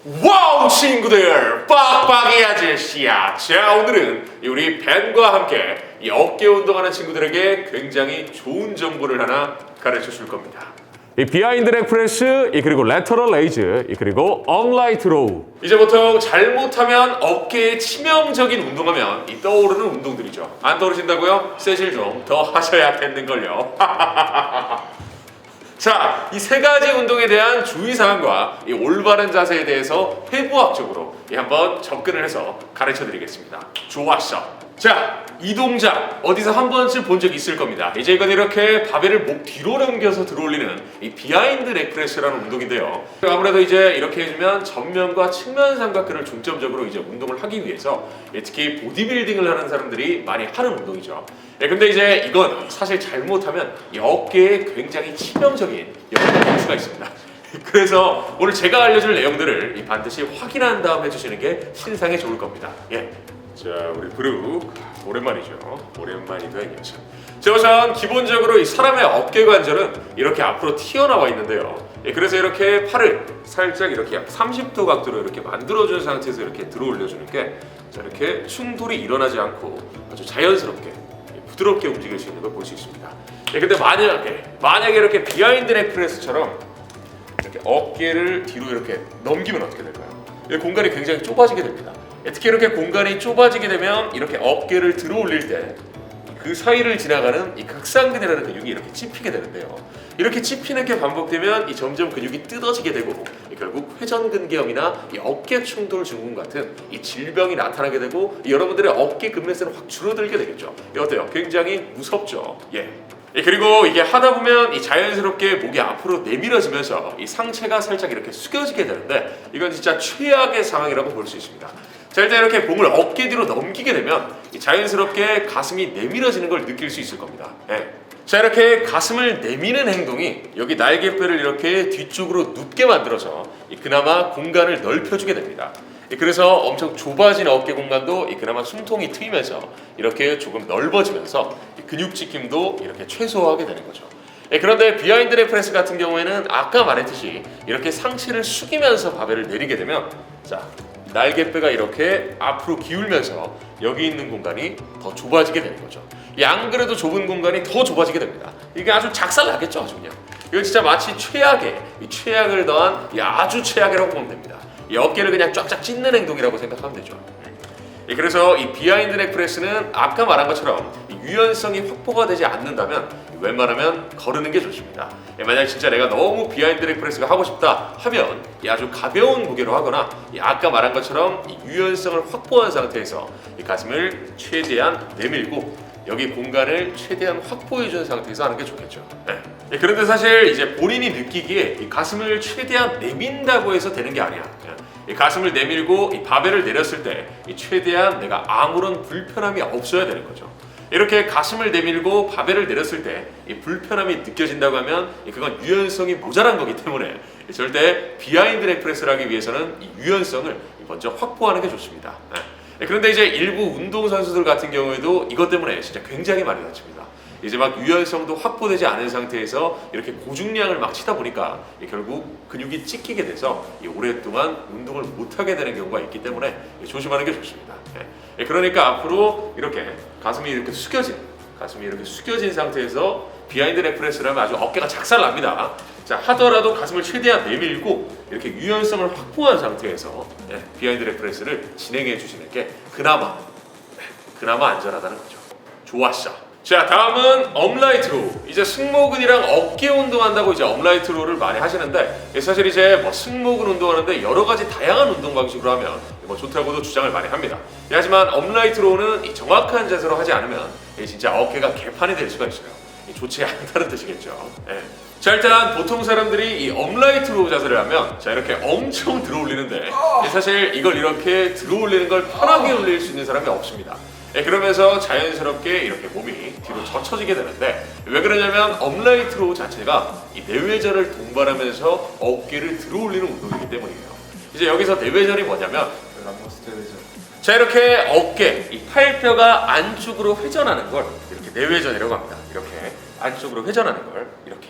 와우 친구들, 빡빡이 아저씨야. 자, 오늘은 우리 벤과 함께 이 어깨 운동하는 친구들에게 굉장히 좋은 정보를 하나 가르쳐 줄 겁니다. 이 비하인드 렉 프레스, 그리고 레터럴 레이즈, 그리고 업라이트 로우. 이제 보통 잘못하면 어깨에 치명적인 운동하면 이 떠오르는 운동들이죠. 안 떠오르신다고요? 세실 좀 더 하셔야겠는걸요. 자, 이 세 가지 운동에 대한 주의사항과 이 올바른 자세에 대해서 해부학적으로 한번 접근을 해서 가르쳐 드리겠습니다. 좋았어. 자, 이 동작 어디서 한 번쯤 본 적 있을 겁니다. 이제 이건 이렇게 바벨을 목 뒤로 넘겨서 들어올리는 이 비하인드 렉 프레스라는 운동인데요. 아무래도 이제 이렇게 해주면 전면과 측면 삼각근을 중점적으로 이제 운동을 하기 위해서 특히 보디빌딩을 하는 사람들이 많이 하는 운동이죠. 근데 이제 이건 사실 잘못하면 이 어깨에 굉장히 치명적인 영향을 줄 수가 있습니다. 그래서 오늘 제가 알려줄 내용들을 반드시 확인한 다음 해주시는 게 신상에 좋을 겁니다. 예. 자, 우리 브룩 오랜만이죠. 오랜만이다 이 녀석. 자, 우선 기본적으로 이 사람의 어깨 관절은 이렇게 앞으로 튀어나와 있는데요. 그래서 이렇게 팔을 살짝 이렇게 약 30도 각도로 이렇게 만들어준 상태에서 이렇게 들어올려주는 게 자, 이렇게 충돌이 일어나지 않고 아주 자연스럽게 부드럽게 움직일 수 있는 걸 볼 수 있습니다. 근데 만약에 이렇게 비하인드 넥 프레스처럼 이렇게 어깨를 뒤로 이렇게 넘기면 어떻게 될까요? 이 공간이 굉장히 좁아지게 됩니다. 특히 이렇게 공간이 좁아지게 되면 이렇게 어깨를 들어 올릴 때 그 사이를 지나가는 이 극상근이라는 근육이 이렇게 찝히게 되는데요. 이렇게 찝히는 게 반복되면 이 점점 근육이 뜯어지게 되고 결국 회전근개염이나 이 어깨 충돌 증후군 같은 이 질병이 나타나게 되고 여러분들의 어깨 근매스는 확 줄어들게 되겠죠. 어때요? 굉장히 무섭죠. 예. 그리고 이게 하다 보면 이 자연스럽게 목이 앞으로 내밀어지면서 이 상체가 살짝 이렇게 숙여지게 되는데 이건 진짜 최악의 상황이라고 볼 수 있습니다. 자, 일단 이렇게 몸을 어깨 뒤로 넘기게 되면 이 자연스럽게 가슴이 내밀어지는 걸 느낄 수 있을 겁니다. 예. 자, 이렇게 가슴을 내미는 행동이 여기 날개뼈를 이렇게 뒤쪽으로 눕게 만들어서 그나마 공간을 넓혀주게 됩니다. 그래서 엄청 좁아진 어깨 공간도 그나마 숨통이 트이면서 이렇게 조금 넓어지면서 근육 지킴도 이렇게 최소화하게 되는 거죠. 그런데 비하인드 렉 프레스 같은 경우에는 아까 말했듯이 이렇게 상체를 숙이면서 바벨을 내리게 되면 자, 날개뼈가 이렇게 앞으로 기울면서 여기 있는 공간이 더 좁아지게 되는 거죠. 안 그래도 좁은 공간이 더 좁아지게 됩니다. 이게 아주 작살나겠죠, 아주 그냥. 이건 진짜 마치 최악을 더한 아주 최악이라고 보면 됩니다. 이 어깨를 그냥 쫙쫙 찢는 행동이라고 생각하면 되죠. 그래서 이 비하인드 넥 프레스는 아까 말한 것처럼 유연성이 확보가 되지 않는다면 웬만하면 거르는 게 좋습니다. 만약 진짜 내가 너무 비하인드 넥 프레스가 하고 싶다 하면 아주 가벼운 무게로 하거나 아까 말한 것처럼 유연성을 확보한 상태에서 가슴을 최대한 내밀고 여기 공간을 최대한 확보해 준 상태에서 하는 게 좋겠죠. 그런데 사실 이제 본인이 느끼기에 이 가슴을 최대한 내민다고 해서 되는 게 아니야. 이 가슴을 내밀고 이 바벨을 내렸을 때 최대한 내가 아무런 불편함이 없어야 되는 거죠. 이렇게 가슴을 내밀고 바벨을 내렸을 때 이 불편함이 느껴진다고 하면 그건 유연성이 모자란 거기 때문에 절대 비하인드 넥 프레스를 하기 위해서는 이 유연성을 먼저 확보하는 게 좋습니다. 그런데 이제 일부 운동선수들 같은 경우에도 이것 때문에 진짜 굉장히 많이 다칩니다. 이제 막 유연성도 확보되지 않은 상태에서 이렇게 고중량을 막 치다 보니까 결국 근육이 찢기게 돼서 오랫동안 운동을 못하게 되는 경우가 있기 때문에 조심하는 게 좋습니다. 그러니까 앞으로 이렇게 가슴이 이렇게 숙여진 상태에서 비하인드 넥 프레스를 하면 아주 어깨가 작살납니다. 자, 하더라도 가슴을 최대한 내밀고 이렇게 유연성을 확보한 상태에서 비하인드 렉 프레스를 진행해 주시는 게 그나마 안전하다는 거죠. 좋았어. 자, 다음은 업라이트 로우. 이제 승모근이랑 어깨 운동한다고 이제 업라이트 로우를 많이 하시는데 사실 이제 승모근 운동하는데 여러 가지 다양한 운동 방식으로 하면 좋다고도 주장을 많이 합니다. 하지만 업라이트 로우는 이 정확한 자세로 하지 않으면 진짜 어깨가 개판이 될 수가 있어요. 좋지 않다는 뜻이겠죠. 자, 일단 보통 사람들이 이 업라이트 로우 자세를 하면 자, 이렇게 엄청 들어 올리는데 사실 이걸 이렇게 들어 올리는 걸 편하게 올릴 수 있는 사람이 없습니다. 그러면서 자연스럽게 이렇게 몸이 뒤로 젖혀지게 되는데 왜 그러냐면 업라이트 로우 자체가 이 내외전을 동반하면서 어깨를 들어 올리는 운동이기 때문이에요. 이제 여기서 내외전이 뭐냐면 자, 이렇게 어깨, 이 팔뼈가 안쪽으로 회전하는 걸 이렇게 내외전이라고 합니다. 이렇게 안쪽으로 회전하는 걸 이렇게.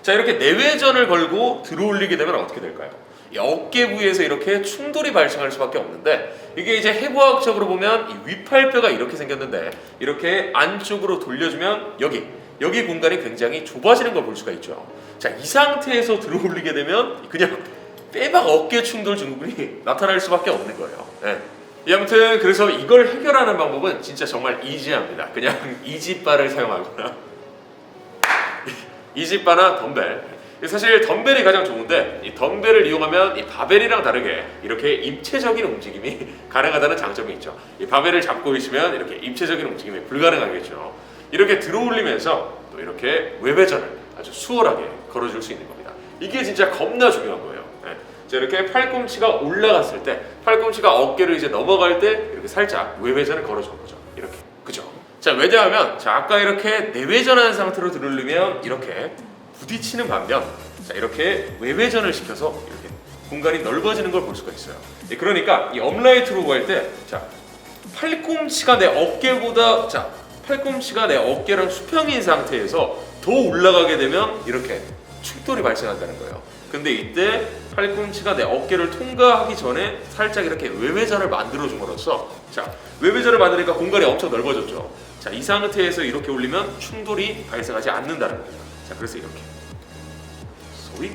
자, 이렇게 내외전을 걸고 들어 올리게 되면 어떻게 될까요? 이 어깨 부위에서 이렇게 충돌이 발생할 수밖에 없는데 이게 이제 해부학적으로 보면 이 위팔뼈가 이렇게 생겼는데 이렇게 안쪽으로 돌려주면 여기 공간이 굉장히 좁아지는 걸 볼 수가 있죠. 자, 이 상태에서 들어올리게 되면 그냥 빼박 어깨 충돌 증후군이 나타날 수밖에 없는 거예요. 네. 아무튼 그래서 이걸 해결하는 방법은 진짜 정말 이지합니다. 그냥 이지바를 사용하거나 이지바나 덤벨. 사실 덤벨이 가장 좋은데 이 덤벨을 이용하면 이 바벨이랑 다르게 이렇게 입체적인 움직임이 가능하다는 장점이 있죠. 이 바벨을 잡고 있으면 이렇게 입체적인 움직임이 불가능하겠죠. 이렇게 들어올리면서 또 이렇게 외회전을 아주 수월하게 걸어줄 수 있는 겁니다. 이게 진짜 겁나 중요한 거예요. 네. 자, 이렇게 팔꿈치가 올라갔을 때 팔꿈치가 어깨를 이제 넘어갈 때 이렇게 살짝 외회전을 걸어주는 거죠. 이렇게. 그죠? 자, 왜냐하면 자, 아까 이렇게 내회전한 상태로 들어올리면 이렇게 부딪히는 반면 자, 이렇게 외회전을 시켜서 이렇게 공간이 넓어지는 걸 볼 수가 있어요. 예, 그러니까 이 업라이트로 할 때 자, 팔꿈치가 내 어깨보다 자, 팔꿈치가 내 어깨랑 수평인 상태에서 더 올라가게 되면 이렇게 충돌이 발생한다는 거예요. 근데 이때 팔꿈치가 내 어깨를 통과하기 전에 살짝 이렇게 외회전을 만들어 줌으로써 자, 외회전을 만드니까 공간이 엄청 넓어졌죠. 자, 이 상태에서 이렇게 올리면 충돌이 발생하지 않는다는 겁니다. 자, 그래서 이렇게 소위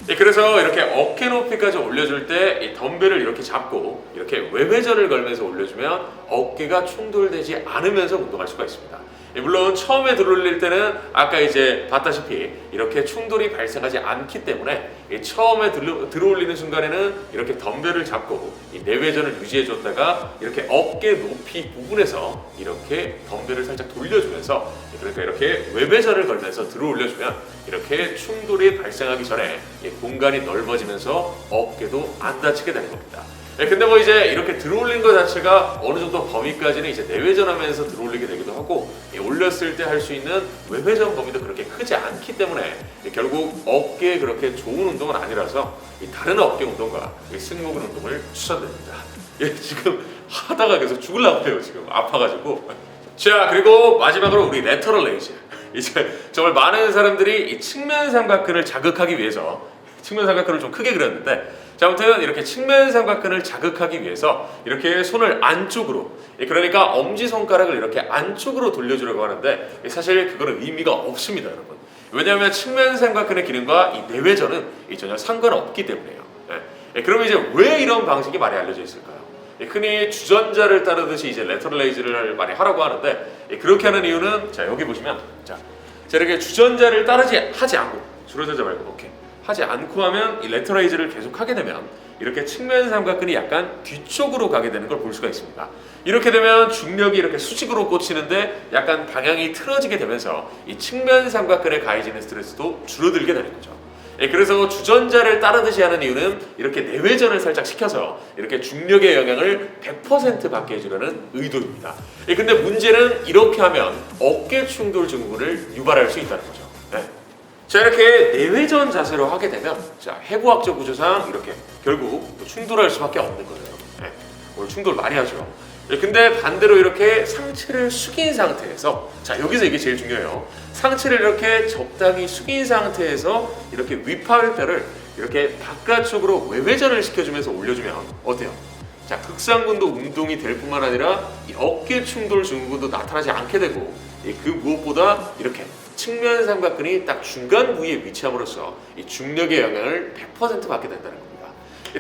네, 그래서 이렇게 어깨 높이까지 올려줄 때 이 덤벨을 이렇게 잡고 이렇게 외회전을 걸면서 올려주면 어깨가 충돌되지 않으면서 운동할 수가 있습니다. 물론 처음에 들어올릴 때는 아까 이제 봤다시피 이렇게 충돌이 발생하지 않기 때문에 처음에 들어올리는 순간에는 이렇게 덤벨을 잡고 이 내외전을 유지해줬다가 이렇게 어깨 높이 부분에서 이렇게 덤벨을 살짝 돌려주면서 그러니까 이렇게 외배전을 걸면서 들어올려주면 이렇게 충돌이 발생하기 전에 공간이 넓어지면서 어깨도 안 다치게 되는 겁니다. 근데 뭐 이제 이렇게 들어올린 것 자체가 어느 정도 범위까지는 이제 내회전하면서 들어올리게 되기도 하고 올렸을 때 할 수 있는 외회전 범위도 그렇게 크지 않기 때문에 결국 어깨에 그렇게 좋은 운동은 아니라서 다른 어깨 운동과 승모근 운동을 추천드립니다. 지금 하다가 계속 죽으려고 해요. 지금 아파가지고. 자, 그리고 마지막으로 우리 레터럴 레이즈. 이제 정말 많은 사람들이 이 측면 삼각근을 자극하기 위해서 측면 삼각근을 좀 크게 그렸는데 자, 아무튼 이렇게 측면 삼각근을 자극하기 위해서 이렇게 손을 안쪽으로 그러니까 엄지손가락을 이렇게 안쪽으로 돌려주려고 하는데 사실 그거는 의미가 없습니다, 여러분. 왜냐하면 측면 삼각근의 기능과 이 내외전은 전혀 상관없기 때문에요. 그러면 이제 왜 이런 방식이 많이 알려져 있을까요? 흔히 주전자를 따르듯이 이제 레터럴 레이즈를 많이 하라고 하는데 그렇게 하는 이유는 자, 여기 보시면 자 이렇게 주전자를 하지 않고 주전자 말고 오케이. 하지 않고 하면 이 레터럴 레이즈를 계속 하게 되면 이렇게 측면 삼각근이 약간 뒤쪽으로 가게 되는 걸 볼 수가 있습니다. 이렇게 되면 중력이 이렇게 수직으로 꽂히는데 약간 방향이 틀어지게 되면서 이 측면 삼각근에 가해지는 스트레스도 줄어들게 되는 거죠. 그래서 주전자를 따르듯이 하는 이유는 이렇게 내외전을 살짝 시켜서 이렇게 중력의 영향을 100% 받게 해주려는 의도입니다. 근데 문제는 이렇게 하면 어깨 충돌 증후군을 유발할 수 있다는 거죠. 자, 이렇게 내외전 자세로 하게 되면 자, 해부학적 구조상 이렇게 결국 충돌할 수밖에 없는 거예요. 오늘 충돌 많이 하죠. 근데 반대로 이렇게 상체를 숙인 상태에서 자, 여기서 이게 제일 중요해요. 상체를 이렇게 적당히 숙인 상태에서 이렇게 위팔뼈를 이렇게 바깥쪽으로 외회전을 시켜주면서 올려주면 어때요? 자, 극상근도 운동이 될 뿐만 아니라 이 어깨 충돌 증후군도 나타나지 않게 되고 그 무엇보다 이렇게 측면 삼각근이 딱 중간 부위에 위치함으로써 이 중력의 영향을 100% 받게 된다는 겁니다.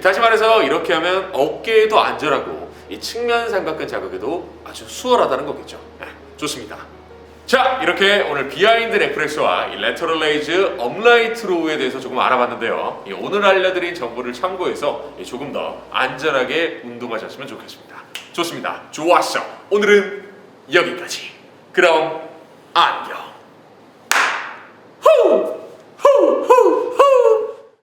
다시 말해서 이렇게 하면 어깨에도 안전하고 이 측면 삼각근 자극에도 아주 수월하다는 거겠죠. 좋습니다. 자, 이렇게 오늘 비하인드 넥프레스와 이 레터럴 레이즈 업라이트 로우에 대해서 조금 알아봤는데요. 오늘 알려드린 정보를 참고해서 조금 더 안전하게 운동하셨으면 좋겠습니다. 좋습니다. 좋았어. 오늘은 여기까지. 그럼 안녕.